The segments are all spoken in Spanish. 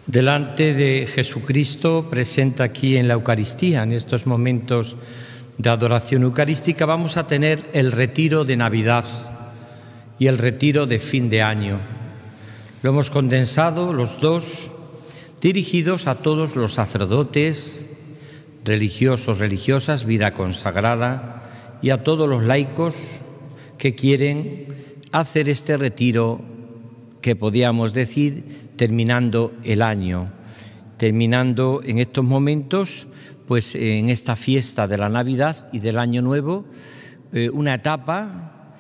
delante de Jesucristo presente aquí en la Eucaristía. En estos momentos de adoración eucarística vamos a tener el retiro de Navidad y el retiro de fin de año. Lo hemos condensado los dos, dirigidos a todos los sacerdotes, religiosos, religiosas, vida consagrada, y a todos los laicos que quieren hacer este retiro que podríamos decir terminando el año, terminando en estos momentos, pues en esta fiesta de la Navidad y del Año Nuevo, una etapa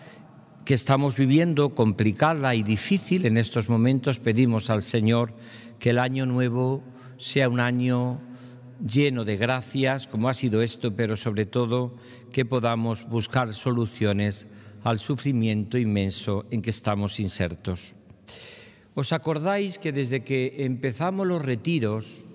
que estamos viviendo complicada y difícil. En estos momentos pedimos al Señor que el Año Nuevo sea un año lleno de gracias, como ha sido esto, pero sobre todo que podamos buscar soluciones al sufrimiento inmenso en que estamos insertos. ¿Os acordáis que desde que empezamos los retiros,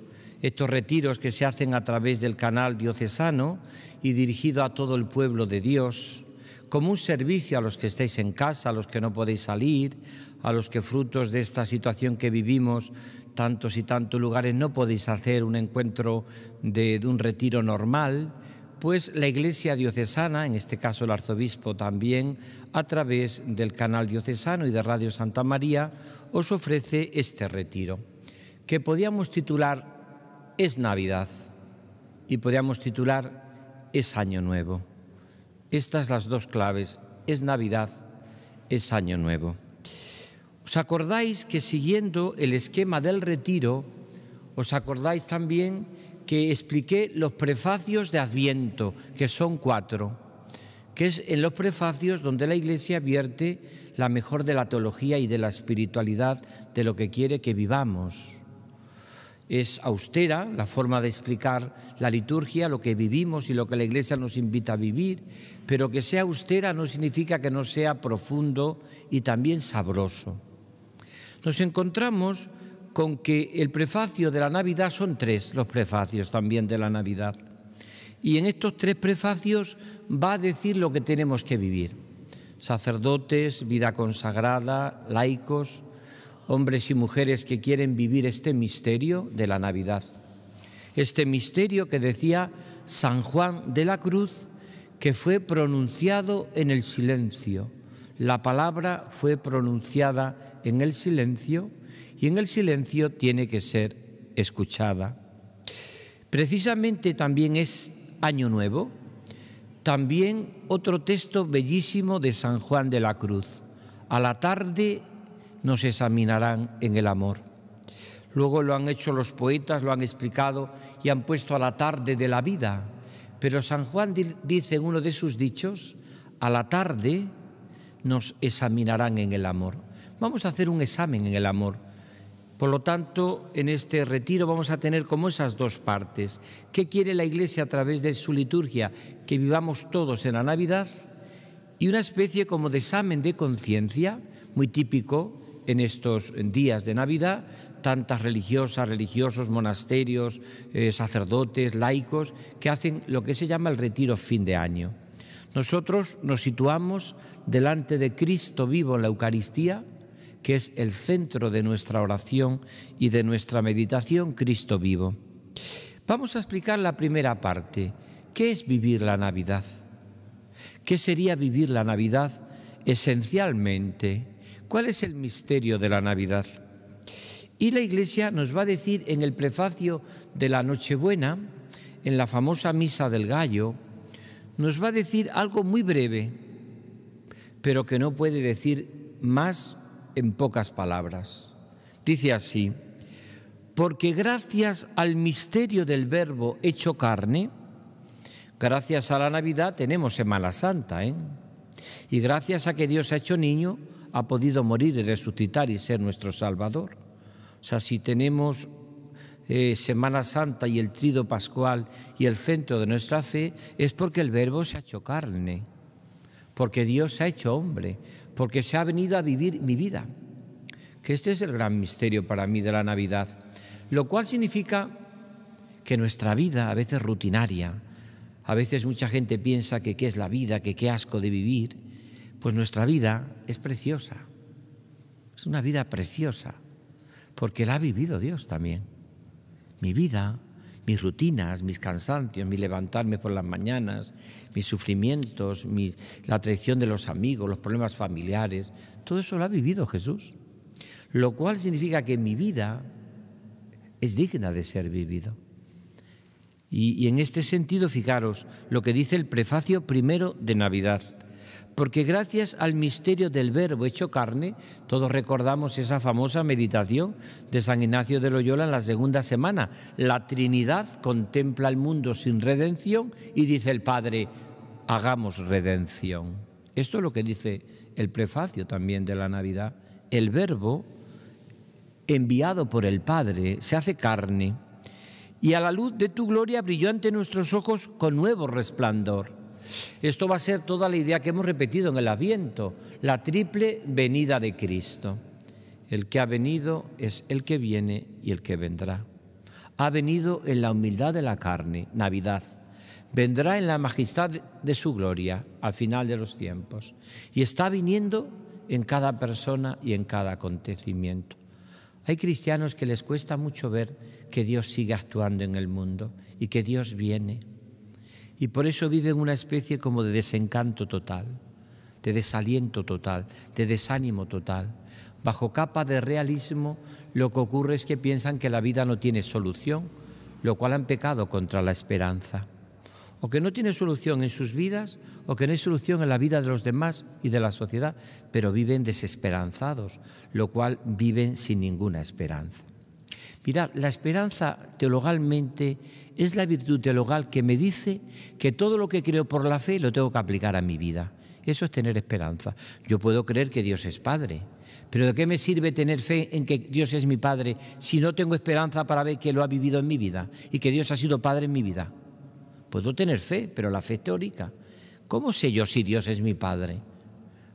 estos retiros que se hacen a través del canal diocesano y dirigido a todo el pueblo de Dios, como un servicio a los que estáis en casa, a los que no podéis salir, a los que frutos de esta situación que vivimos, tantos y tantos lugares, no podéis hacer un encuentro de un retiro normal, pues la Iglesia diocesana, en este caso el arzobispo también, a través del canal diocesano y de Radio Santa María, os ofrece este retiro, que podíamos titular Es Navidad y podíamos titular Es Año Nuevo. Estas las dos claves, es Navidad, es Año Nuevo. ¿Os acordáis que siguiendo el esquema del retiro, os acordáis también que expliqué los prefacios de Adviento, que son 4, que es en los prefacios donde la Iglesia vierte la mejor de la teología y de la espiritualidad de lo que quiere que vivamos? Es austera la forma de explicar la liturgia, lo que vivimos y lo que la Iglesia nos invita a vivir, pero que sea austera no significa que no sea profundo y también sabroso. Nos encontramos con que el prefacio de la Navidad son 3, los prefacios también de la Navidad. Y en estos 3 prefacios va a decir lo que tenemos que vivir. Sacerdotes, vida consagrada, laicos, hombres y mujeres que quieren vivir este misterio de la Navidad. Este misterio que decía San Juan de la Cruz, que fue pronunciado en el silencio. La palabra fue pronunciada en el silencio y en el silencio tiene que ser escuchada. Precisamente también es Año Nuevo. También otro texto bellísimo de San Juan de la Cruz. A la tarde nos examinarán en el amor. Luego lo han hecho los poetas, lo han explicado y han puesto a la tarde de la vida. Pero San Juan dice en uno de sus dichos, a la tarde nos examinarán en el amor. Vamos a hacer un examen en el amor. Por lo tanto, en este retiro vamos a tener como esas dos partes. ¿Qué quiere la Iglesia a través de su liturgia? Que vivamos todos en la Navidad, y una especie como de examen de conciencia, muy típico en estos días de Navidad, tantas religiosas, religiosos, monasterios, sacerdotes, laicos, que hacen lo que se llama el retiro fin de año. Nosotros nos situamos delante de Cristo vivo en la Eucaristía, que es el centro de nuestra oración y de nuestra meditación, Cristo vivo. Vamos a explicar la primera parte. ¿Qué es vivir la Navidad? ¿Qué sería vivir la Navidad esencialmente? ¿Cuál es el misterio de la Navidad? Y la Iglesia nos va a decir en el prefacio de la Nochebuena, en la famosa Misa del Gallo, nos va a decir algo muy breve, pero que no puede decir más en pocas palabras. Dice así: porque gracias al misterio del Verbo hecho carne, gracias a la Navidad tenemos Semana Santa, y gracias a que Dios se ha hecho niño, ha podido morir y resucitar y ser nuestro Salvador. O sea, si tenemos Semana Santa y el Tríodo Pascual y el centro de nuestra fe, es porque el Verbo se ha hecho carne, porque Dios se ha hecho hombre, porque se ha venido a vivir mi vida. Que este es el gran misterio para mí de la Navidad, lo cual significa que nuestra vida, a veces rutinaria, a veces mucha gente piensa que qué es la vida, que qué asco de vivir, pues nuestra vida es preciosa, es una vida preciosa, porque la ha vivido Dios también. Mi vida, mis rutinas, mis cansancios, mi levantarme por las mañanas, mis sufrimientos, la traición de los amigos, los problemas familiares, todo eso lo ha vivido Jesús. Lo cual significa que mi vida es digna de ser vivido. Y en este sentido, fijaros lo que dice el prefacio primero de Navidad. Porque gracias al misterio del Verbo hecho carne, todos recordamos esa famosa meditación de San Ignacio de Loyola en la segunda semana. La Trinidad contempla el mundo sin redención y dice el Padre, hagamos redención. Esto es lo que dice el prefacio también de la Navidad. El Verbo, enviado por el Padre, se hace carne y a la luz de tu gloria brilló ante nuestros ojos con nuevo resplandor. Esto va a ser toda la idea que hemos repetido en el Adviento, la triple venida de Cristo. El que ha venido es el que viene y el que vendrá. Ha venido en la humildad de la carne, Navidad. Vendrá en la majestad de su gloria al final de los tiempos. Y está viniendo en cada persona y en cada acontecimiento. Hay cristianos que les cuesta mucho ver que Dios sigue actuando en el mundo y que Dios viene. Y por eso viven una especie como de desencanto total, de desaliento total, de desánimo total. Bajo capa de realismo, lo que ocurre es que piensan que la vida no tiene solución, lo cual han pecado contra la esperanza. O que no tiene solución en sus vidas, o que no hay solución en la vida de los demás y de la sociedad, pero viven desesperanzados, lo cual viven sin ninguna esperanza. Mirad, la esperanza teologalmente es la virtud teologal que me dice que todo lo que creo por la fe lo tengo que aplicar a mi vida. Eso es tener esperanza. Yo puedo creer que Dios es Padre, pero ¿de qué me sirve tener fe en que Dios es mi Padre si no tengo esperanza para ver que lo ha vivido en mi vida y que Dios ha sido Padre en mi vida? Puedo tener fe, pero la fe es teórica. ¿Cómo sé yo si Dios es mi Padre?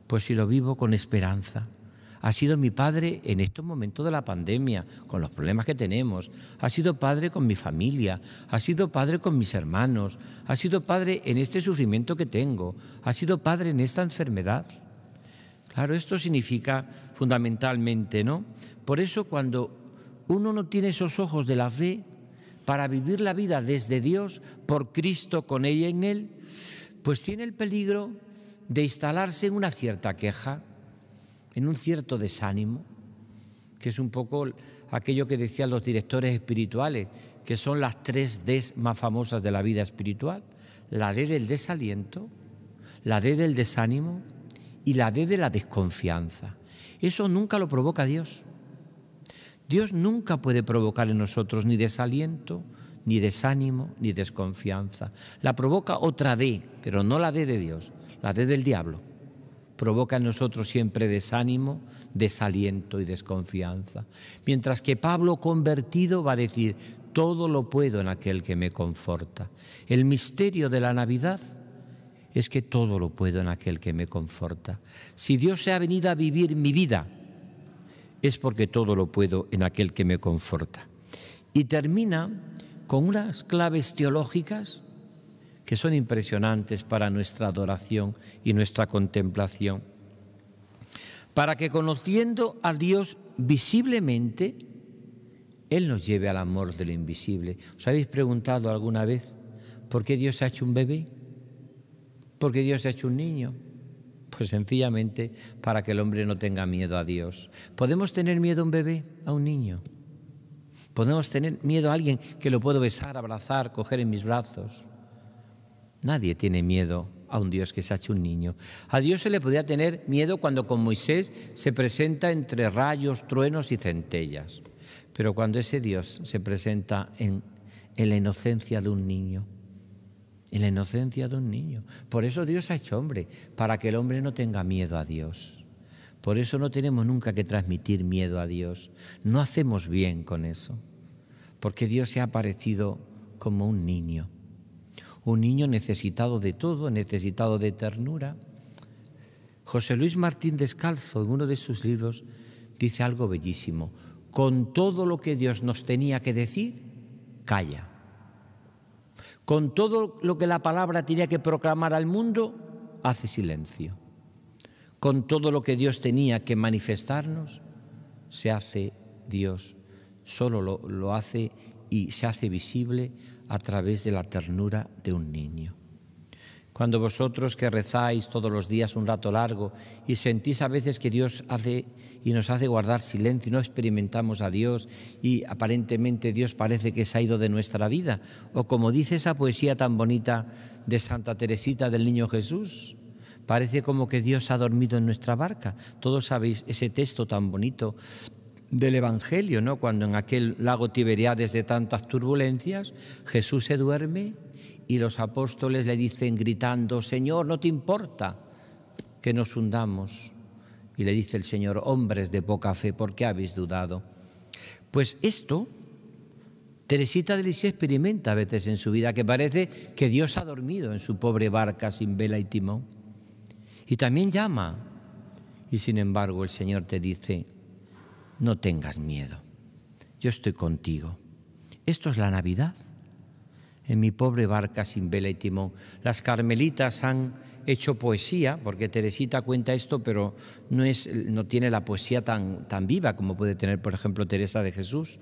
Pues si lo vivo con esperanza. Ha sido mi Padre en estos momentos de la pandemia, con los problemas que tenemos. Ha sido Padre con mi familia, ha sido Padre con mis hermanos, ha sido Padre en este sufrimiento que tengo, ha sido Padre en esta enfermedad. Claro, esto significa fundamentalmente, ¿no? Por eso cuando uno no tiene esos ojos de la fe para vivir la vida desde Dios, por Cristo, con ella en Él, pues tiene el peligro de instalarse en una cierta queja, en un cierto desánimo, que es un poco aquello que decían los directores espirituales, que son las 3 Ds más famosas de la vida espiritual: la D del desaliento, la D del desánimo y la D de la desconfianza. Eso nunca lo provoca Dios. Dios nunca puede provocar en nosotros ni desaliento, ni desánimo, ni desconfianza. La provoca otra D, pero no la D de Dios, la D del diablo. Provoca en nosotros siempre desánimo, desaliento y desconfianza. Mientras que Pablo, convertido, va a decir: todo lo puedo en aquel que me conforta. El misterio de la Navidad es que todo lo puedo en aquel que me conforta. Si Dios se ha venido a vivir mi vida, es porque todo lo puedo en aquel que me conforta. Y termina con unas claves teológicas que son impresionantes para nuestra adoración y nuestra contemplación. Para que, conociendo a Dios visiblemente, Él nos lleve al amor de lo invisible. ¿Os habéis preguntado alguna vez por qué Dios ha hecho un bebé? ¿Por qué Dios ha hecho un niño? Pues sencillamente para que el hombre no tenga miedo a Dios. ¿Podemos tener miedo a un bebé, a un niño? ¿Podemos tener miedo a alguien que lo puedo besar, abrazar, coger en mis brazos? Nadie tiene miedo a un Dios que se ha hecho un niño. A Dios se le podía tener miedo cuando con Moisés se presenta entre rayos, truenos y centellas. Pero cuando ese Dios se presenta en la inocencia de un niño, en la inocencia de un niño. Por eso Dios se ha hecho hombre, para que el hombre no tenga miedo a Dios. Por eso no tenemos nunca que transmitir miedo a Dios. No hacemos bien con eso, porque Dios se ha aparecido como un niño necesitado de todo, necesitado de ternura. José Luis Martín Descalzo, en uno de sus libros, dice algo bellísimo: con todo lo que Dios nos tenía que decir, calla. Con todo lo que la palabra tenía que proclamar al mundo, hace silencio. Con todo lo que Dios tenía que manifestarnos, se hace Dios solo lo hace y se hace visible a través de la ternura de un niño. Cuando vosotros que rezáis todos los días un rato largo y sentís a veces que Dios hace y nos hace guardar silencio y no experimentamos a Dios y aparentemente Dios parece que se ha ido de nuestra vida, o como dice esa poesía tan bonita de Santa Teresita del Niño Jesús, parece como que Dios ha dormido en nuestra barca. Todos sabéis ese texto tan bonito del Evangelio, ¿no? Cuando en aquel lago Tiberíades de tantas turbulencias, Jesús se duerme y los apóstoles le dicen gritando: Señor, ¿no te importa que nos hundamos? Y le dice el Señor: hombres de poca fe, ¿por qué habéis dudado? Pues esto Teresita de Lisieux experimenta a veces en su vida, que parece que Dios ha dormido en su pobre barca sin vela y timón. Y también llama, y sin embargo el Señor te dice: no tengas miedo, yo estoy contigo. Esto es la Navidad. En mi pobre barca sin vela y timón. Las carmelitas han hecho poesía, porque Teresita cuenta esto, pero no tiene la poesía tan viva como puede tener, por ejemplo, Teresa de Jesús,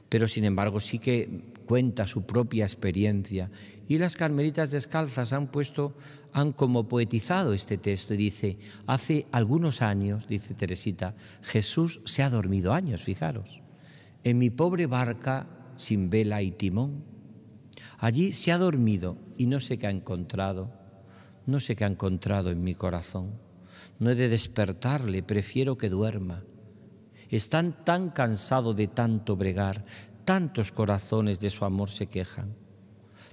pero sin embargo sí que cuenta su propia experiencia. Y las carmelitas descalzas han como poetizado este texto y dice: hace algunos años, dice Teresita, Jesús se ha dormido años, fijaros, en mi pobre barca sin vela y timón. Allí se ha dormido y no sé qué ha encontrado, no sé qué ha encontrado en mi corazón. No he de despertarle, prefiero que duerma. Están tan cansados de tanto bregar, tantos corazones de su amor se quejan,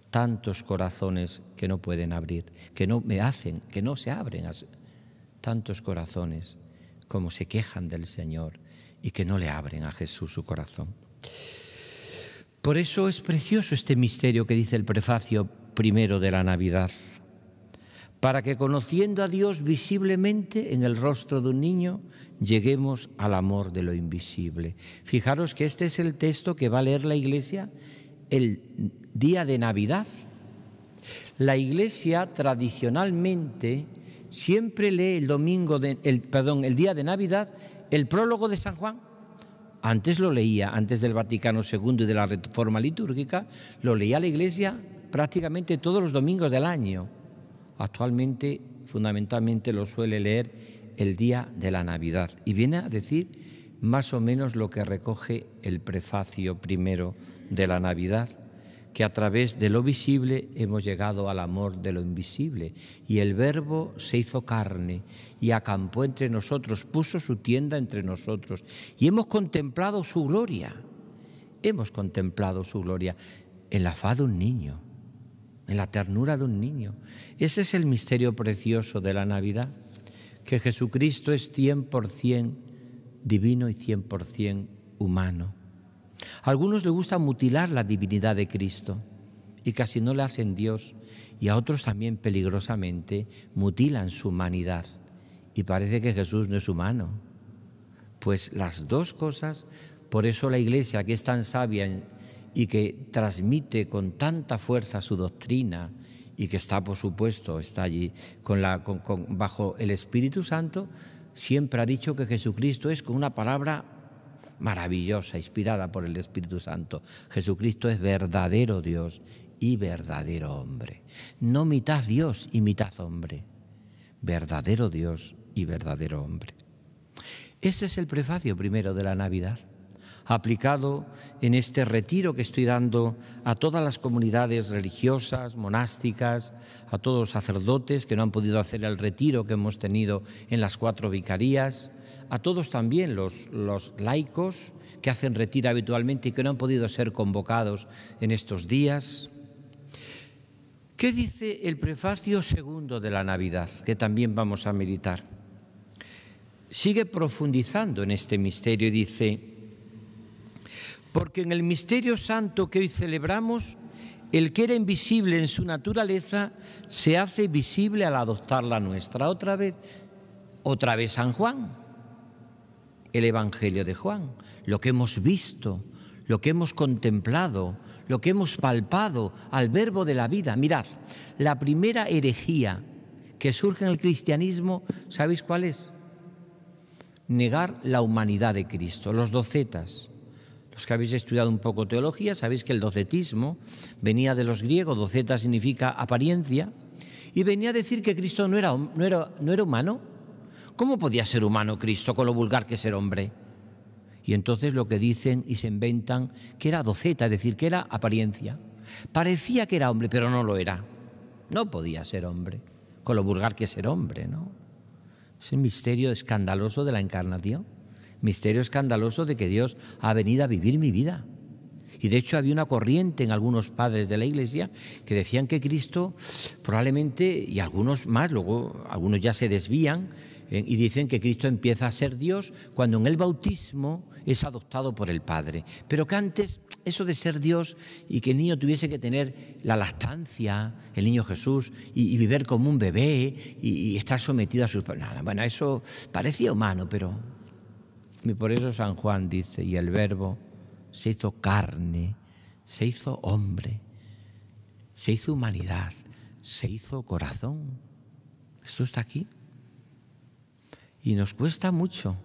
tantos corazones que no pueden abrir, que no se abren, tantos corazones como se quejan del Señor y que no le abren a Jesús su corazón. Por eso es precioso este misterio que dice el prefacio primero de la Navidad, para que conociendo a Dios visiblemente en el rostro de un niño, lleguemos al amor de lo invisible. Fijaros que este es el texto que va a leer la Iglesia el día de Navidad. La Iglesia tradicionalmente siempre lee el día de Navidad, el prólogo de San Juan. Antes lo leía, antes del Vaticano II y de la reforma litúrgica, lo leía la Iglesia prácticamente todos los domingos del año. Actualmente, fundamentalmente, lo suele leer el día de la Navidad y viene a decir más o menos lo que recoge el prefacio primero de la Navidad, que a través de lo visible hemos llegado al amor de lo invisible. Y el Verbo se hizo carne y acampó entre nosotros, puso su tienda entre nosotros. Y hemos contemplado su gloria. Hemos contemplado su gloria en la faz de un niño, en la ternura de un niño. Ese es el misterio precioso de la Navidad, que Jesucristo es 100% divino y 100% humano. A algunos les gusta mutilar la divinidad de Cristo y casi no le hacen Dios, y a otros también peligrosamente mutilan su humanidad y parece que Jesús no es humano. Pues las dos cosas, por eso la Iglesia, que es tan sabia y que transmite con tanta fuerza su doctrina y que está, por supuesto, está allí bajo el Espíritu Santo, siempre ha dicho que Jesucristo es, con una palabra maravillosa, inspirada por el Espíritu Santo, Jesucristo es verdadero Dios y verdadero hombre. No mitad Dios y mitad hombre, verdadero Dios y verdadero hombre. Este es el prefacio primero de la Navidad, aplicado en este retiro que estoy dando a todas las comunidades religiosas, monásticas, a todos los sacerdotes que no han podido hacer el retiro que hemos tenido en las 4 vicarías, a todos también los laicos que hacen retiro habitualmente y que no han podido ser convocados en estos días. ¿Qué dice el prefacio segundo de la Navidad, que también vamos a meditar? Sigue profundizando en este misterio y dice: porque en el misterio santo que hoy celebramos, el que era invisible en su naturaleza se hace visible al adoptar la nuestra. Otra vez San Juan, el Evangelio de Juan, lo que hemos visto, lo que hemos contemplado, lo que hemos palpado al Verbo de la vida. Mirad, la primera herejía que surge en el cristianismo, ¿sabéis cuál es? negar la humanidad de Cristo. Los docetas, los que habéis estudiado un poco teología, sabéis que el docetismo venía de los griegos, doceta significa apariencia, y venía a decir que Cristo no era humano. ¿Cómo podía ser humano Cristo con lo vulgar que es ser hombre? Y entonces lo que dicen y se inventan que era doceta, es decir, que era apariencia. Parecía que era hombre, pero no lo era. No podía ser hombre, con lo vulgar que es ser hombre, ¿no? Es el misterio escandaloso de la encarnación, misterio escandaloso de que Dios ha venido a vivir mi vida. Y de hecho había una corriente en algunos padres de la Iglesia que decían que Cristo probablemente, y algunos más, luego algunos ya se desvían, y dicen que Cristo empieza a ser Dios cuando en el bautismo es adoptado por el Padre. Pero que antes eso de ser Dios y que el niño tuviese que tener la lactancia, el niño Jesús, y vivir como un bebé y estar sometido a sus... Bueno, eso parecía humano, pero... Y por eso San Juan dice, y el Verbo se hizo carne, se hizo hombre, se hizo humanidad, se hizo corazón. Esto está aquí. Y nos cuesta mucho,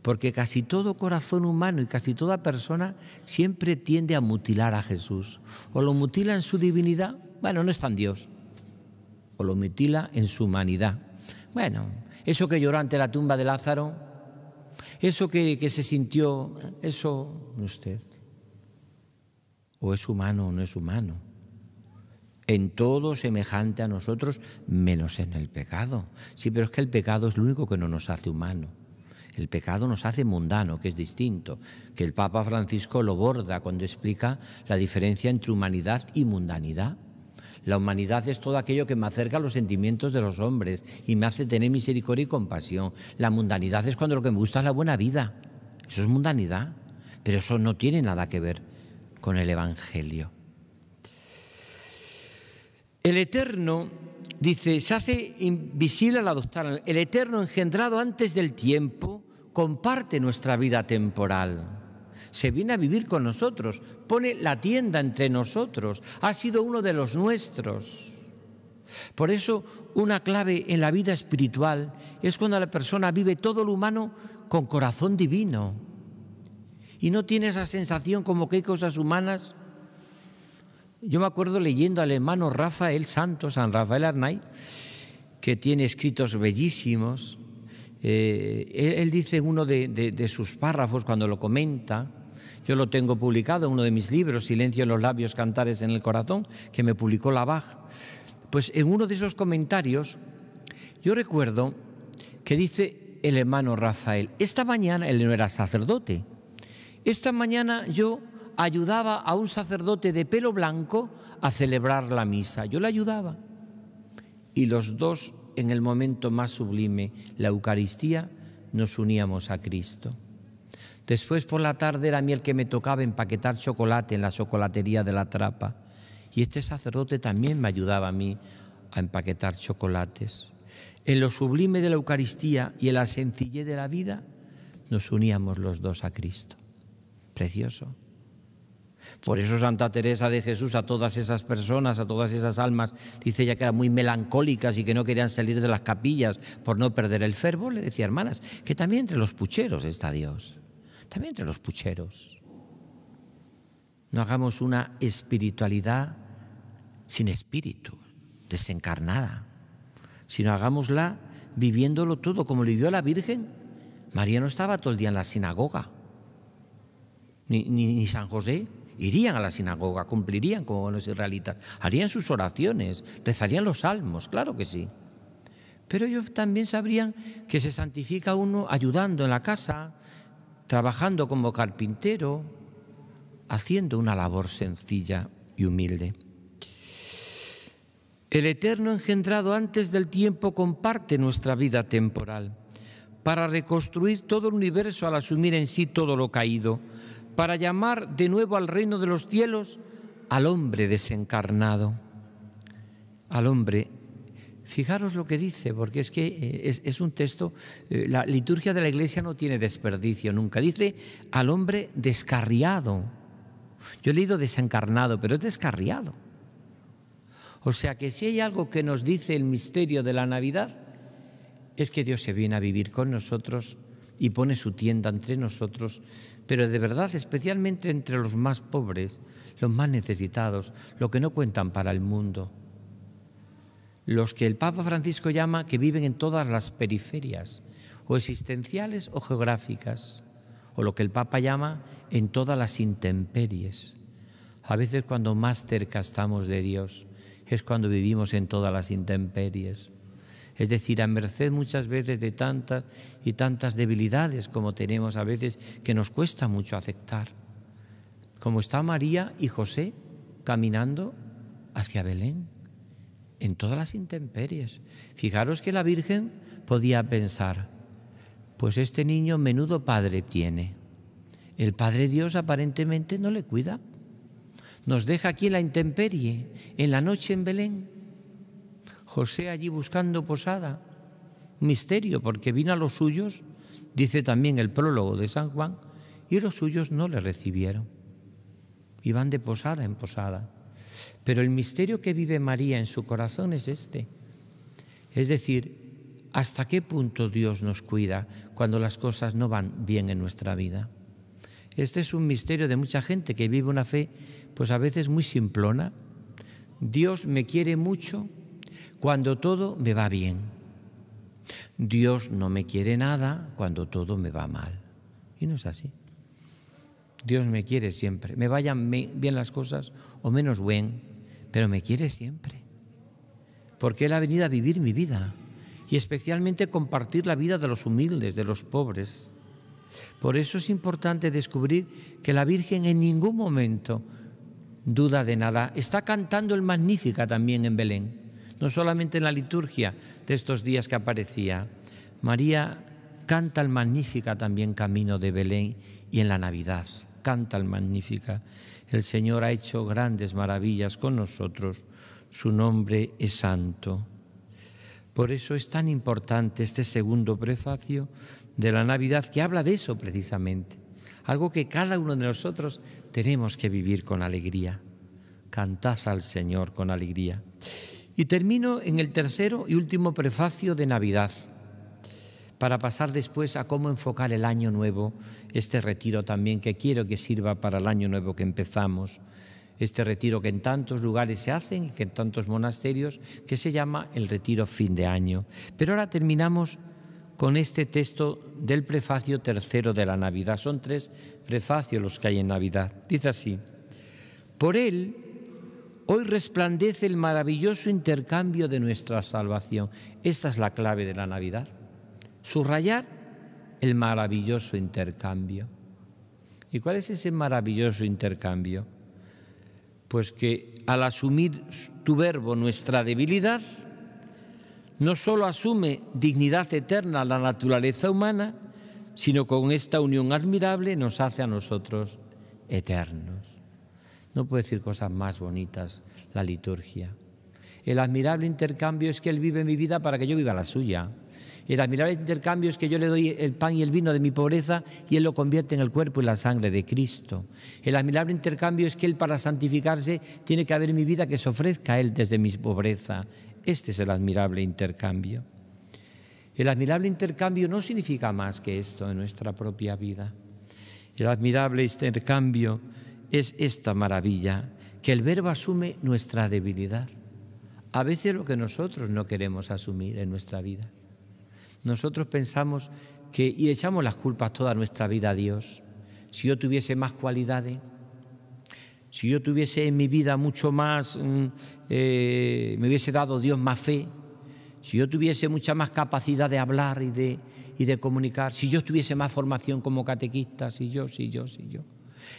porque casi todo corazón humano y casi toda persona siempre tiende a mutilar a Jesús. O lo mutila en su divinidad, bueno, no es tan Dios. O lo mutila en su humanidad. Bueno, eso que lloró ante la tumba de Lázaro, eso que se sintió, eso no es usted. O es humano o no es humano. En todo semejante a nosotros, menos en el pecado. Sí, pero es que el pecado es lo único que no nos hace humano. El pecado nos hace mundano, que es distinto, que el Papa Francisco lo borda cuando explica la diferencia entre humanidad y mundanidad. La humanidad es todo aquello que me acerca a los sentimientos de los hombres y me hace tener misericordia y compasión. La mundanidad es cuando lo que me gusta es la buena vida. Eso es mundanidad, pero eso no tiene nada que ver con el Evangelio. El Eterno, dice, se hace invisible al adoptar. El Eterno, engendrado antes del tiempo, comparte nuestra vida temporal. Se viene a vivir con nosotros, pone la tienda entre nosotros, ha sido uno de los nuestros. Por eso, una clave en la vida espiritual es cuando la persona vive todo lo humano con corazón divino y no tiene esa sensación como que hay cosas humanas. Yo me acuerdo leyendo al hermano Rafael Santos, San Rafael Arnay, que tiene escritos bellísimos. Él dice en uno de sus párrafos, cuando lo comenta, yo lo tengo publicado en uno de mis libros, Silencio en los labios, Cantares en el corazón, que me publicó la Bach. Pues en uno de esos comentarios, yo recuerdo que dice el hermano Rafael, esta mañana, él no era sacerdote, esta mañana yo ayudaba a un sacerdote de pelo blanco a celebrar la misa. Yo le ayudaba. Y los dos, en el momento más sublime, la Eucaristía, nos uníamos a Cristo. Después por la tarde era a mí el que me tocaba empaquetar chocolate en la chocolatería de la Trapa. Y este sacerdote también me ayudaba a mí a empaquetar chocolates. En lo sublime de la Eucaristía y en la sencillez de la vida, nos uníamos los dos a Cristo. Precioso. Por eso Santa Teresa de Jesús a todas esas personas, a todas esas almas, dice ella que eran muy melancólicas y que no querían salir de las capillas por no perder el fervor, le decía, hermanas, que también entre los pucheros está Dios, también entre los pucheros. No hagamos una espiritualidad sin espíritu, desencarnada, sino hagámosla viviéndolo todo, como lo vivió la Virgen. María no estaba todo el día en la sinagoga, ni San José. Irían a la sinagoga, cumplirían como buenos israelitas, harían sus oraciones, rezarían los salmos, claro que sí. Pero ellos también sabrían que se santifica uno ayudando en la casa, trabajando como carpintero, haciendo una labor sencilla y humilde. El Eterno engendrado antes del tiempo comparte nuestra vida temporal para reconstruir todo el universo al asumir en sí todo lo caído, para llamar de nuevo al reino de los cielos al hombre desencarnado, al hombre. Fijaros lo que dice, porque es que es un texto, la liturgia de la Iglesia no tiene desperdicio nunca, dice al hombre descarriado. Yo he leído desencarnado, pero es descarriado. O sea que si hay algo que nos dice el misterio de la Navidad, es que Dios se viene a vivir con nosotros y pone su tienda entre nosotros, pero de verdad especialmente entre los más pobres, los más necesitados, los que no cuentan para el mundo, los que el Papa Francisco llama que viven en todas las periferias, o existenciales o geográficas, o lo que el Papa llama en todas las intemperies. A veces cuando más cerca estamos de Dios es cuando vivimos en todas las intemperies. Es decir, a merced muchas veces de tantas y tantas debilidades como tenemos a veces que nos cuesta mucho aceptar. Como está María y José caminando hacia Belén, en todas las intemperies. Fijaros que la Virgen podía pensar, pues este niño menudo padre tiene. El Padre Dios aparentemente no le cuida. Nos deja aquí en la intemperie, en la noche en Belén. José allí buscando posada. Misterio, porque vino a los suyos, dice también el prólogo de San Juan, y los suyos no le recibieron. Iban de posada en posada. Pero el misterio que vive María en su corazón es este. Es decir, ¿hasta qué punto Dios nos cuida cuando las cosas no van bien en nuestra vida? Este es un misterio de mucha gente que vive una fe, pues a veces muy simplona. Dios me quiere mucho cuando todo me va bien. Dios no me quiere nada cuando todo me va mal. Y no es así. Dios me quiere siempre. Me vayan bien las cosas o menos bien, pero me quiere siempre. Porque Él ha venido a vivir mi vida y especialmente compartir la vida de los humildes, de los pobres. Por eso es importante descubrir que la Virgen en ningún momento duda de nada. Está cantando el Magnífica también en Belén, no solamente en la liturgia de estos días que aparecía. María canta el Magnífica también camino de Belén y en la Navidad. Canta el Magnífica. El Señor ha hecho grandes maravillas con nosotros. Su nombre es santo. Por eso es tan importante este segundo prefacio de la Navidad que habla de eso precisamente. Algo que cada uno de nosotros tenemos que vivir con alegría. Cantad al Señor con alegría. Y termino en el tercero y último prefacio de Navidad, para pasar después a cómo enfocar el año nuevo, este retiro también que quiero que sirva para el año nuevo que empezamos, este retiro que en tantos lugares se hacen y que en tantos monasterios, que se llama el retiro fin de año. Pero ahora terminamos con este texto del prefacio tercero de la Navidad. Son 3 prefacios los que hay en Navidad. Dice así: por él hoy resplandece el maravilloso intercambio de nuestra salvación. Esta es la clave de la Navidad. Subrayar el maravilloso intercambio. ¿Y cuál es ese maravilloso intercambio? Pues que al asumir tu verbo nuestra debilidad, no solo asume dignidad eterna la naturaleza humana, sino con esta unión admirable nos hace a nosotros eternos. No puedo decir cosas más bonitas la liturgia. El admirable intercambio es que Él vive mi vida para que yo viva la suya. El admirable intercambio es que yo le doy el pan y el vino de mi pobreza y Él lo convierte en el cuerpo y la sangre de Cristo. El admirable intercambio es que Él, para santificarse, tiene que haber en mi vida que se ofrezca a Él desde mi pobreza. Este es el admirable intercambio. El admirable intercambio no significa más que esto en nuestra propia vida. El admirable intercambio es esta maravilla, que el Verbo asume nuestra debilidad. A veces lo que nosotros no queremos asumir en nuestra vida. Nosotros pensamos y echamos las culpas toda nuestra vida a Dios. Si yo tuviese más cualidades, si yo tuviese en mi vida mucho más, me hubiese dado Dios más fe, si yo tuviese mucha más capacidad de hablar y de comunicar, si yo tuviese más formación como catequista, si yo.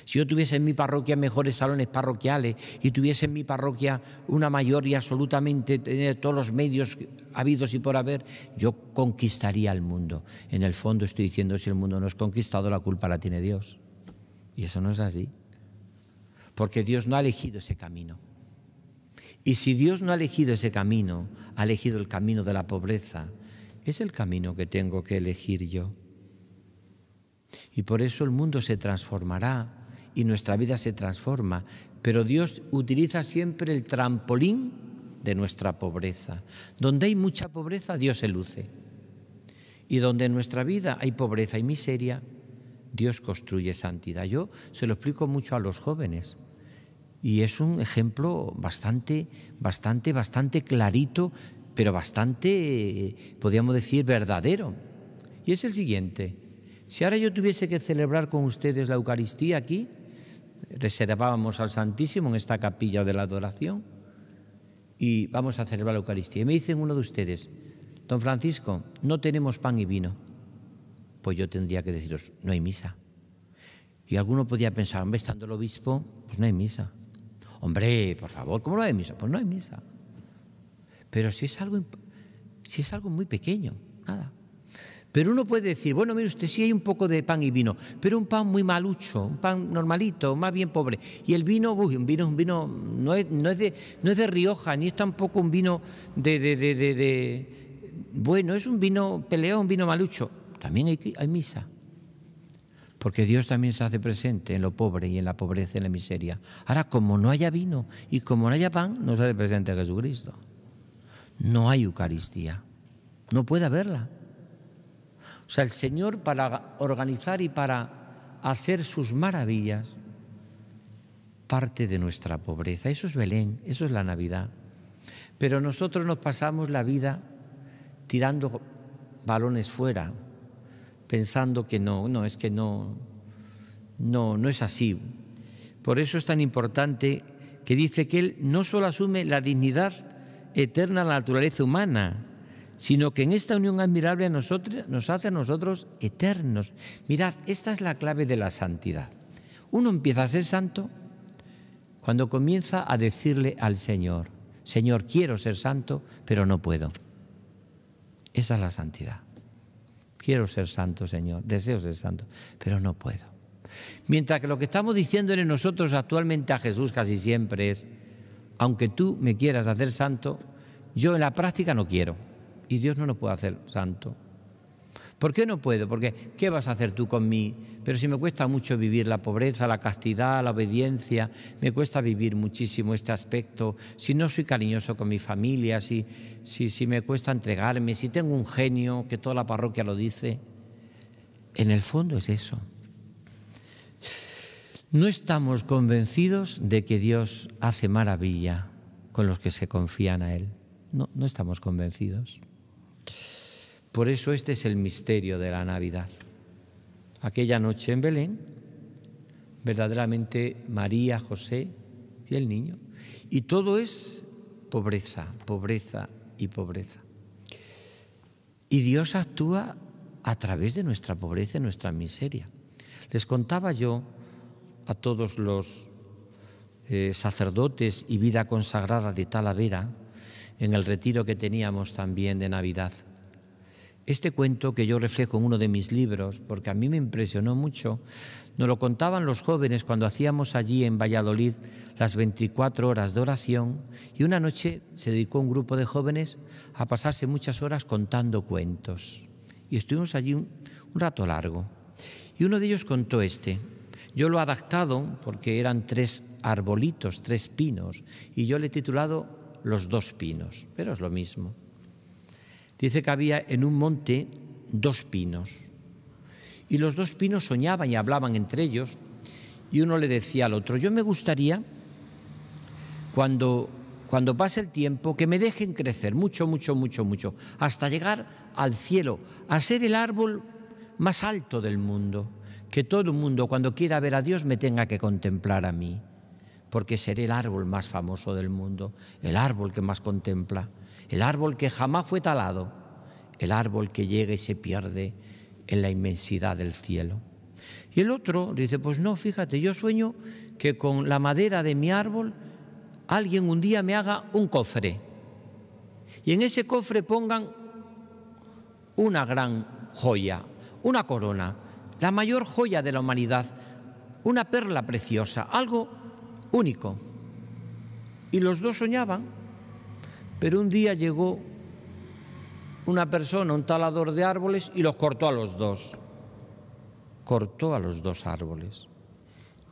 Si yo tuviese en mi parroquia mejores salones parroquiales y tuviese en mi parroquia una mayor y absolutamente tener todos los medios habidos y por haber, yo conquistaría el mundo. En el fondo estoy diciendo, si el mundo no es conquistado, la culpa la tiene Dios. Y eso no es así. Porque Dios no ha elegido ese camino. Y si Dios no ha elegido ese camino, ha elegido el camino de la pobreza, es el camino que tengo que elegir yo. Y por eso el mundo se transformará y nuestra vida se transforma, pero Dios utiliza siempre el trampolín de nuestra pobreza. Donde hay mucha pobreza, Dios se luce. Y donde en nuestra vida hay pobreza y miseria, Dios construye santidad. Yo se lo explico mucho a los jóvenes y es un ejemplo bastante clarito, pero bastante, podríamos decir, verdadero. Y es el siguiente: si ahora yo tuviese que celebrar con ustedes la Eucaristía aquí, reservábamos al Santísimo en esta capilla de la adoración y vamos a celebrar la Eucaristía. Y me dicen uno de ustedes: don Francisco, no tenemos pan y vino. Pues yo tendría que deciros, no hay misa. Y alguno podría pensar, hombre, estando el obispo, pues no hay misa. Hombre, por favor, ¿cómo no hay misa? Pues no hay misa. Pero si es algo muy pequeño, nada. Pero uno puede decir, bueno, mire usted, sí hay un poco de pan y vino, pero un pan muy malucho, un pan normalito, más bien pobre. Y el vino, un vino no es de Rioja, ni es tampoco un vino bueno, es un vino peleón, un vino malucho. También hay misa, porque Dios también se hace presente en lo pobre y en la pobreza y en la miseria. Ahora, como no haya vino y como no haya pan, no se hace presente Jesucristo. No hay Eucaristía, no puede haberla. O sea, el Señor, para organizar y para hacer sus maravillas, parte de nuestra pobreza. Eso es Belén, eso es la Navidad. Pero nosotros nos pasamos la vida tirando balones fuera, pensando que no es así. Por eso es tan importante que dice que Él no solo asume la dignidad eterna de la naturaleza humana, sino que en esta unión admirable nos hace a nosotros eternos. Mirad, esta es la clave de la santidad. Uno empieza a ser santo cuando comienza a decirle al Señor: Señor, quiero ser santo, pero no puedo. Esa es la santidad. Quiero ser santo, Señor, deseo ser santo, pero no puedo. Mientras que lo que estamos diciéndole nosotros actualmente a Jesús casi siempre es: aunque tú me quieras hacer santo, yo en la práctica no quiero. Y Dios no nos puede hacer santo. ¿Por qué no puedo? Porque ¿qué vas a hacer tú con mí? Pero si me cuesta mucho vivir la pobreza, la castidad, la obediencia, me cuesta vivir muchísimo este aspecto, si no soy cariñoso con mi familia, si me cuesta entregarme, si tengo un genio, que toda la parroquia lo dice. En el fondo es eso. No estamos convencidos de que Dios hace maravilla con los que se confían a Él. No estamos convencidos. Por eso este es el misterio de la Navidad. Aquella noche en Belén, verdaderamente María, José y el niño. Y todo es pobreza, pobreza y pobreza. Y Dios actúa a través de nuestra pobreza y nuestra miseria. Les contaba yo a todos los sacerdotes y vida consagrada de Talavera, en el retiro que teníamos también de Navidad, este cuento que yo reflejo en uno de mis libros, porque a mí me impresionó mucho. Nos lo contaban los jóvenes cuando hacíamos allí en Valladolid las 24 horas de oración, y una noche se dedicó un grupo de jóvenes a pasarse muchas horas contando cuentos. Y estuvimos allí un rato largo. Y uno de ellos contó este. Yo lo he adaptado porque eran 3 arbolitos, 3 pinos, y yo le he titulado Los 2 pinos, pero es lo mismo. Dice que había en un monte 2 pinos, y los 2 pinos soñaban y hablaban entre ellos, y uno le decía al otro: yo me gustaría, cuando pase el tiempo, que me dejen crecer mucho, mucho, mucho, mucho, hasta llegar al cielo, a ser el árbol más alto del mundo, que todo el mundo, cuando quiera ver a Dios, me tenga que contemplar a mí, porque seré el árbol más famoso del mundo, el árbol que más contempla, el árbol que jamás fue talado, el árbol que llega y se pierde en la inmensidad del cielo. Y el otro dice: pues no, fíjate, yo sueño que con la madera de mi árbol alguien un día me haga un cofre, y en ese cofre pongan una gran joya, una corona, la mayor joya de la humanidad, una perla preciosa, algo único. Y los 2 soñaban. Pero un día llegó una persona, un talador de árboles, y los cortó a los 2. Cortó a los 2 árboles.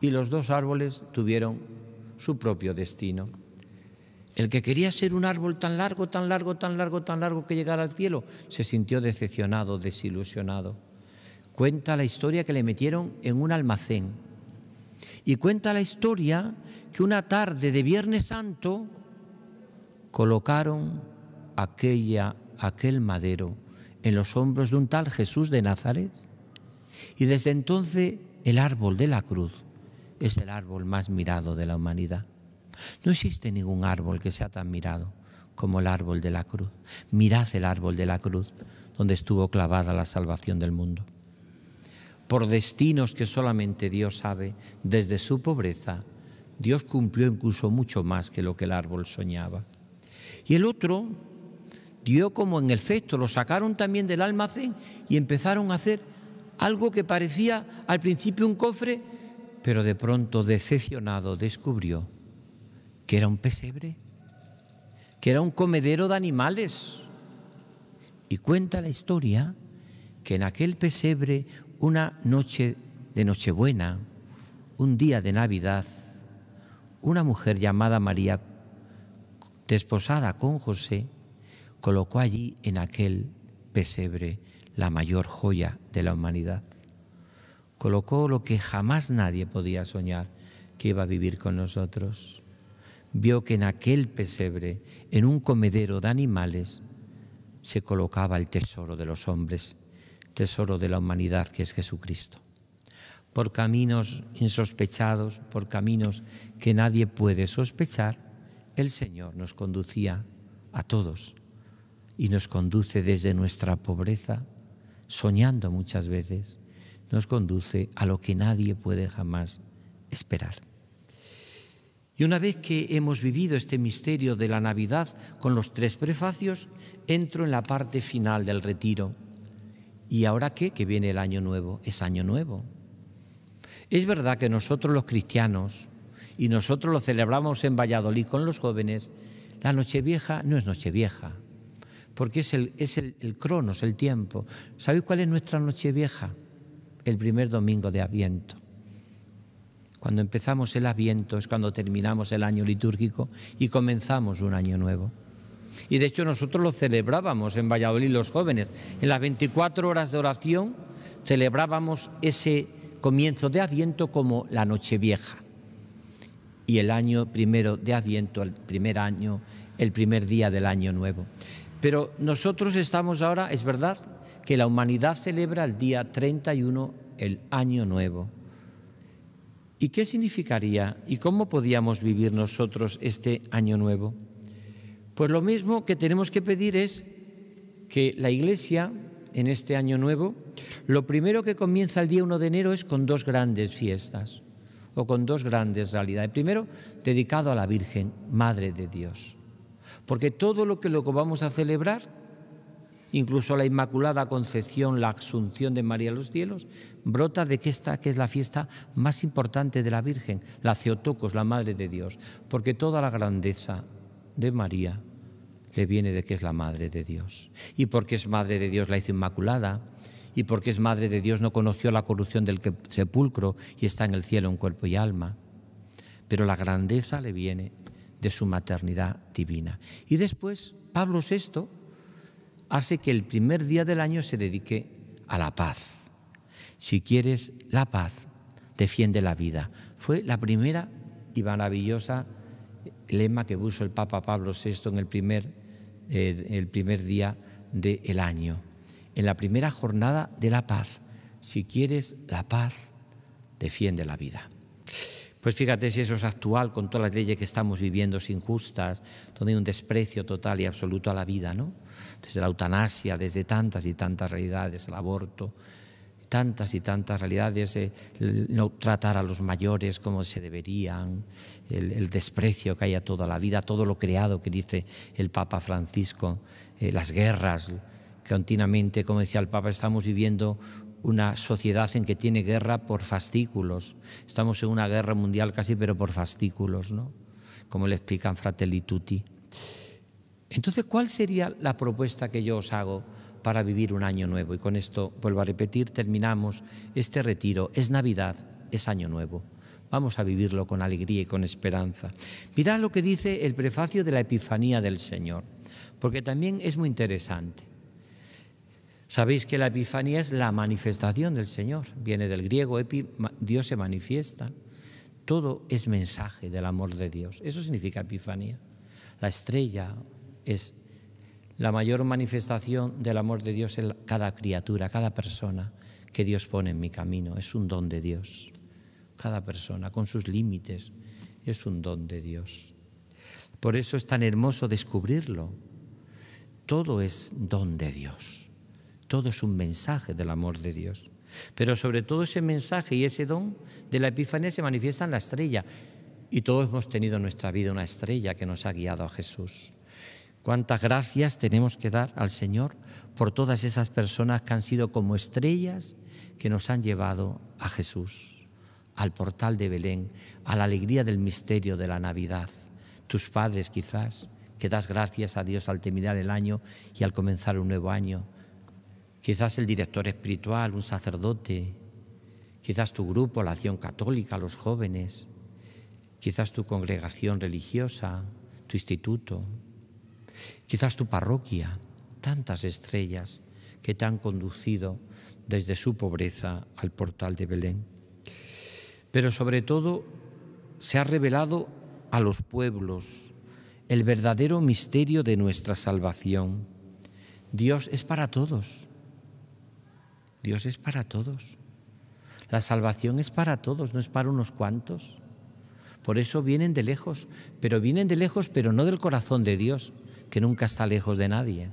Y los 2 árboles tuvieron su propio destino. El que quería ser un árbol tan largo, tan largo, tan largo, tan largo que llegara al cielo, se sintió decepcionado, desilusionado. Cuenta la historia que le metieron en un almacén. Y cuenta la historia que una tarde de Viernes Santo colocaron aquel madero en los hombros de un tal Jesús de Nazaret. Y desde entonces el árbol de la cruz es el árbol más mirado de la humanidad. No existe ningún árbol que sea tan mirado como el árbol de la cruz. Mirad el árbol de la cruz, donde estuvo clavada la salvación del mundo. Por destinos que solamente Dios sabe, desde su pobreza, Dios cumplió incluso mucho más que lo que el árbol soñaba. Y el otro dio como en efecto, lo sacaron también del almacén y empezaron a hacer algo que parecía al principio un cofre, pero de pronto, decepcionado, descubrió que era un pesebre, que era un comedero de animales. Y cuenta la historia que en aquel pesebre, una noche de Nochebuena, un día de Navidad, una mujer llamada María, desposada con José, colocó allí en aquel pesebre la mayor joya de la humanidad. Colocó lo que jamás nadie podía soñar que iba a vivir con nosotros. Vio que en aquel pesebre, en un comedero de animales, se colocaba el tesoro de los hombres, tesoro de la humanidad, que es Jesucristo. Por caminos insospechados, por caminos que nadie puede sospechar, el Señor nos conducía a todos y nos conduce desde nuestra pobreza, soñando muchas veces, nos conduce a lo que nadie puede jamás esperar. Y una vez que hemos vivido este misterio de la Navidad con los 3 prefacios, entro en la parte final del retiro. ¿Y ahora qué? Que viene el Año Nuevo. Es Año Nuevo. Es verdad que nosotros los cristianos, y nosotros lo celebramos en Valladolid con los jóvenes, la Nochevieja no es Nochevieja, porque es el cronos, el tiempo. ¿Sabéis cuál es nuestra Nochevieja? El primer domingo de Adviento. Cuando empezamos el Adviento es cuando terminamos el año litúrgico y comenzamos un año nuevo. Y de hecho nosotros lo celebrábamos en Valladolid los jóvenes. En las 24 horas de oración celebrábamos ese comienzo de Adviento como la Nochevieja. Y el año primero de Adviento, el primer día del año nuevo. Pero nosotros estamos ahora, es verdad, que la humanidad celebra el día 31 el año nuevo. ¿Y qué significaría y cómo podíamos vivir nosotros este año nuevo? Pues lo mismo que tenemos que pedir es que la Iglesia, en este año nuevo, lo primero que comienza el día 1 de enero es con 2 grandes fiestas, o con 2 grandes realidades. Primero, dedicado a la Virgen, Madre de Dios. Porque todo lo que luego vamos a celebrar, incluso la Inmaculada Concepción, la Asunción de María a los cielos, brota de que esta que es la fiesta más importante de la Virgen, la Theotokos, la Madre de Dios, porque toda la grandeza de María le viene de que es la Madre de Dios. Y porque es Madre de Dios la hizo Inmaculada, y porque es Madre de Dios no conoció la corrupción del sepulcro y está en el cielo en cuerpo y alma. Pero la grandeza le viene de su maternidad divina. Y después Pablo VI hace que el primer día del año se dedique a la paz. Si quieres la paz, defiende la vida. Fue la primera y maravillosa lema que puso el Papa Pablo VI en el primer día del año, en la primera jornada de la paz. Si quieres la paz, defiende la vida. Pues fíjate si eso es actual con todas las leyes que estamos viviendo injustas, donde hay un desprecio total y absoluto a la vida, ¿no? Desde la eutanasia, desde tantas y tantas realidades, el aborto, tantas y tantas realidades, no tratar a los mayores como se deberían, el desprecio que hay a toda la vida, todo lo creado que dice el Papa Francisco, las guerras, continuamente, como decía el Papa, estamos viviendo una sociedad en que tiene guerra por fascículos. Estamos en una guerra mundial casi, pero por fascículos, ¿no? Como le explican Fratelli Tutti. Entonces, ¿cuál sería la propuesta que yo os hago para vivir un año nuevo? Y con esto, vuelvo a repetir, terminamos este retiro. Es Navidad, es Año Nuevo. vamos a vivirlo con alegría y con esperanza. Mirad lo que dice el prefacio de la Epifanía del Señor, porque también es muy interesante. Sabéis que la Epifanía es la manifestación del Señor, viene del griego epi, Dios se manifiesta. Todo es mensaje del amor de Dios, eso significa Epifanía. La estrella es la mayor manifestación del amor de Dios en cada criatura, cada persona que Dios pone en mi camino, es un don de Dios. Cada persona, con sus límites, es un don de Dios. Por eso es tan hermoso descubrirlo. Todo es don de Dios. Todo es un mensaje del amor de Dios. Pero sobre todo ese mensaje y ese don de la Epifanía se manifiesta en la estrella. Y todos hemos tenido en nuestra vida una estrella que nos ha guiado a Jesús. Cuántas gracias tenemos que dar al Señor por todas esas personas que han sido como estrellas que nos han llevado a Jesús, al portal de Belén, a la alegría del misterio de la Navidad. Tus padres quizás, que das gracias a Dios al terminar el año y al comenzar un nuevo año. Quizás el director espiritual, un sacerdote, quizás tu grupo, la Acción Católica, los jóvenes, quizás tu congregación religiosa, tu instituto, quizás tu parroquia, tantas estrellas que te han conducido desde su pobreza al portal de Belén. Pero sobre todo se ha revelado a los pueblos el verdadero misterio de nuestra salvación. Dios es para todos. Dios es para todos. La salvación es para todos, no es para unos cuantos. Por eso vienen de lejos, pero no del corazón de Dios, que nunca está lejos de nadie.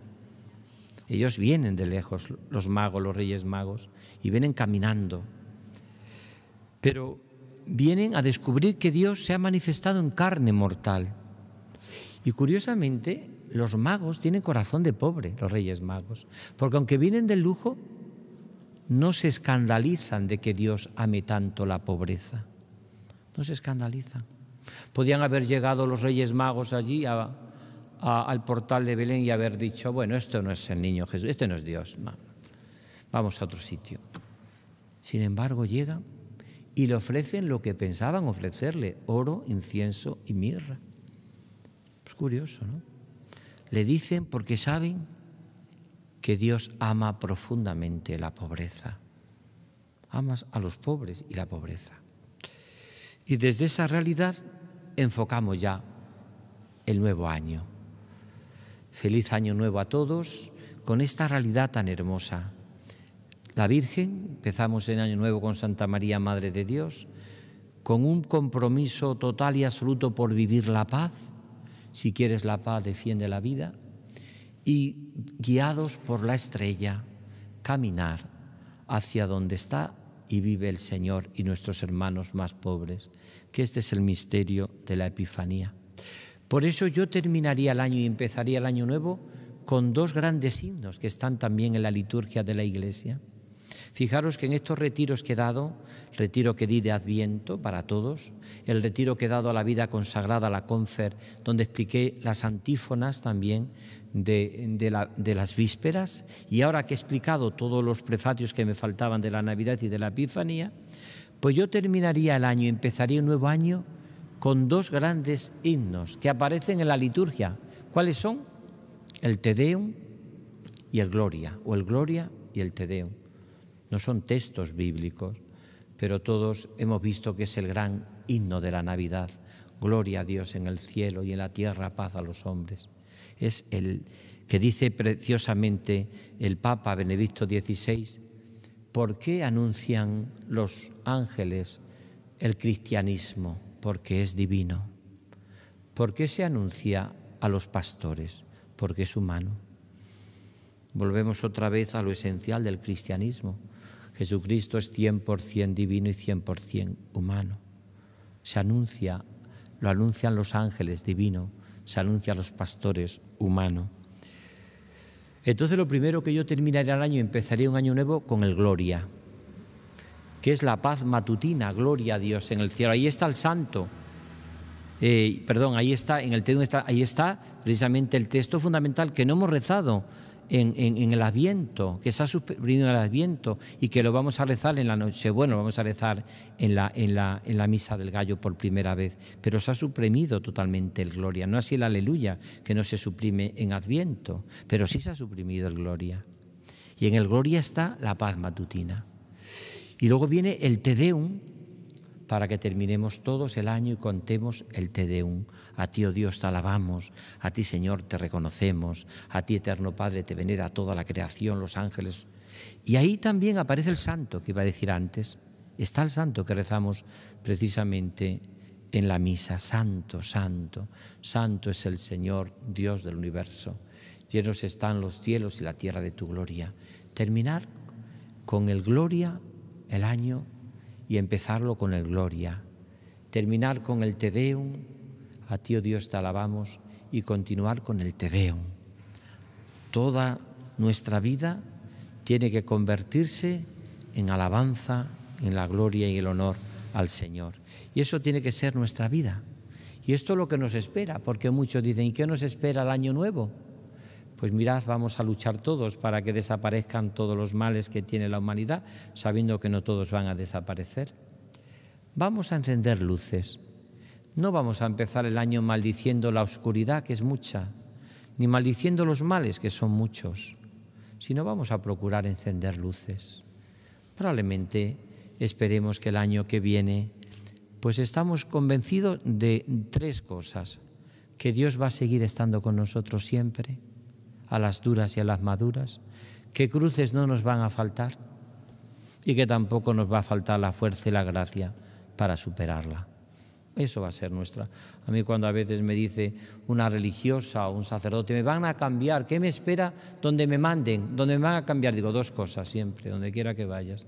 Ellos vienen de lejos, los magos, los reyes magos, y vienen caminando. Pero vienen a descubrir que Dios se ha manifestado en carne mortal. Y curiosamente, los magos tienen corazón de pobre, los reyes magos, porque aunque vienen del lujo, no se escandalizan de que Dios ame tanto la pobreza. No se escandalizan. Podían haber llegado los reyes magos allí al portal de Belén y haber dicho, bueno, esto no es el niño Jesús, este no es Dios, no. Vamos a otro sitio. Sin embargo, llegan y le ofrecen lo que pensaban ofrecerle, oro, incienso y mirra. Es curioso, ¿no? Le dicen porque saben que Dios ama profundamente la pobreza. Amas a los pobres y la pobreza. Y desde esa realidad enfocamos ya el nuevo año. Feliz año nuevo a todos con esta realidad tan hermosa. La Virgen, empezamos el año nuevo con Santa María, Madre de Dios, con un compromiso total y absoluto por vivir la paz. Si quieres la paz, defiende la vida. Y guiados por la estrella, caminar hacia donde está y vive el Señor y nuestros hermanos más pobres, que este es el misterio de la Epifanía. Por eso yo terminaría el año y empezaría el año nuevo con dos grandes himnos que están también en la liturgia de la Iglesia. Fijaros que en estos retiros que he dado, retiro que di de Adviento para todos, el retiro que he dado a la vida consagrada, a la Confer, donde expliqué las antífonas también de las vísperas, y ahora que he explicado todos los prefacios que me faltaban de la Navidad y de la Epifanía, pues yo terminaría el año y empezaría un nuevo año con dos grandes himnos que aparecen en la liturgia. ¿Cuáles son? El Te Deum y el Gloria, o el Gloria y el Te Deum. No son textos bíblicos, pero todos hemos visto que es el gran himno de la Navidad. Gloria a Dios en el cielo y en la tierra paz a los hombres. Es el que dice preciosamente el Papa Benedicto XVI, ¿por qué anuncian los ángeles el cristianismo? Porque es divino. ¿Por qué se anuncia a los pastores? Porque es humano. Volvemos otra vez a lo esencial del cristianismo. Jesucristo es 100% divino y 100% humano. Se anuncia, lo anuncian los ángeles, divino, se anuncia a los pastores, humano. Entonces lo primero que yo terminaría el año y empezaría un año nuevo con el Gloria, que es la paz matutina, gloria a Dios en el cielo. Ahí está el santo, ahí está, en el Te Deum ahí está precisamente el texto fundamental que no hemos rezado en el Adviento, que se ha suprimido en el Adviento y que lo vamos a rezar en la Nochebuena, lo vamos a rezar en la Misa del Gallo por primera vez, pero se ha suprimido totalmente el Gloria, no así el Aleluya, que no se suprime en Adviento, pero sí se ha suprimido el Gloria. Y en el Gloria está la paz matutina. Y luego viene el Te Deum, para que terminemos todos el año y contemos el Te Deum. A ti, oh Dios, te alabamos, a ti, Señor, te reconocemos, a ti, eterno Padre, te venera toda la creación, los ángeles. Y ahí también aparece el santo que iba a decir antes. Está el santo que rezamos precisamente en la misa. Santo, santo, santo es el Señor, Dios del universo. Llenos están los cielos y la tierra de tu gloria. Terminar con el Gloria el año y empezarlo con el Gloria, terminar con el Te Deum, a ti, oh Dios, te alabamos, y continuar con el Te Deum. Toda nuestra vida tiene que convertirse en alabanza, en la gloria y el honor al Señor. Y eso tiene que ser nuestra vida. Y esto es lo que nos espera, porque muchos dicen, ¿y qué nos espera el año nuevo? Pues mirad, vamos a luchar todos para que desaparezcan todos los males que tiene la humanidad, sabiendo que no todos van a desaparecer. Vamos a encender luces. No vamos a empezar el año maldiciendo la oscuridad, que es mucha, ni maldiciendo los males, que son muchos, sino vamos a procurar encender luces. Probablemente esperemos que el año que viene, pues estamos convencidos de tres cosas: que Dios va a seguir estando con nosotros siempre, a las duras y a las maduras, que cruces no nos van a faltar y que tampoco nos va a faltar la fuerza y la gracia para superarla. Eso va a ser nuestra. A mí cuando a veces me dice una religiosa o un sacerdote, me van a cambiar, ¿qué me espera donde me manden? ¿Dónde me van a cambiar? Digo, dos cosas siempre, donde quiera que vayas.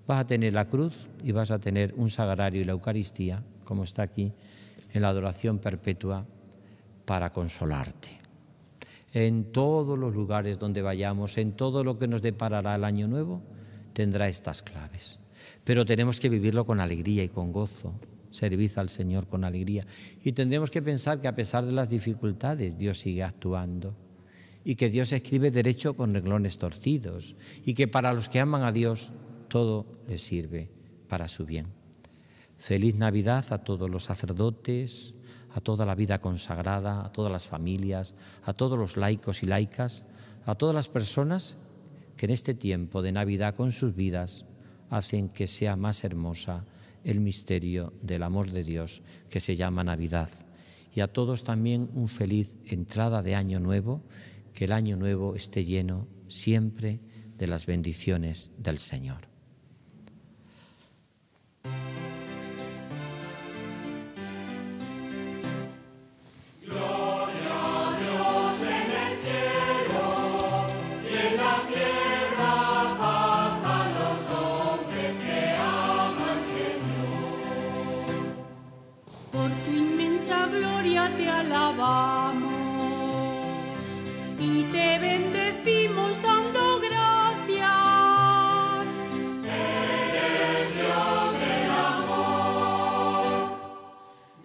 Vas a tener la cruz y vas a tener un sagrario y la Eucaristía, como está aquí en la adoración perpetua, para consolarte. En todos los lugares donde vayamos, en todo lo que nos deparará el año nuevo, tendrá estas claves. Pero tenemos que vivirlo con alegría y con gozo, servid al Señor con alegría. Y tendremos que pensar que a pesar de las dificultades, Dios sigue actuando y que Dios escribe derecho con renglones torcidos y que para los que aman a Dios todo les sirve para su bien. Feliz Navidad a todos los sacerdotes, a toda la vida consagrada, a todas las familias, a todos los laicos y laicas, a todas las personas que en este tiempo de Navidad con sus vidas hacen que sea más hermosa el misterio del amor de Dios que se llama Navidad. Y a todos también un feliz entrada de Año Nuevo, que el Año Nuevo esté lleno siempre de las bendiciones del Señor. Te alabamos y te bendecimos dando gracias. Eres Dios del amor.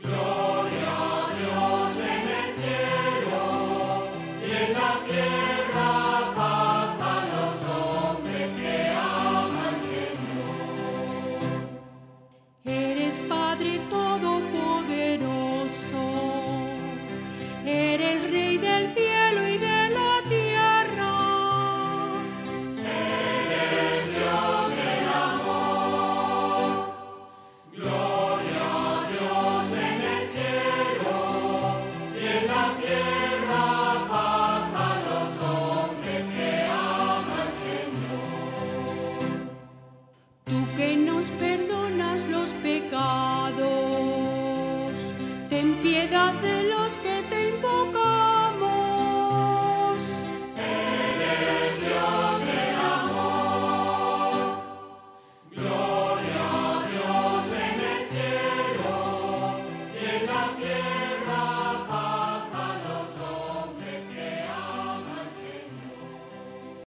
Gloria a Dios en el cielo y en la tierra paz a los hombres que aman al Señor. Eres Padre todopoderoso. Eres Rey del cielo y de la tierra. Eres Dios del amor. Gloria a Dios en el cielo y en la tierra paz a los hombres que aman al Señor. Tú que nos perdonas los pecados, ten piedad de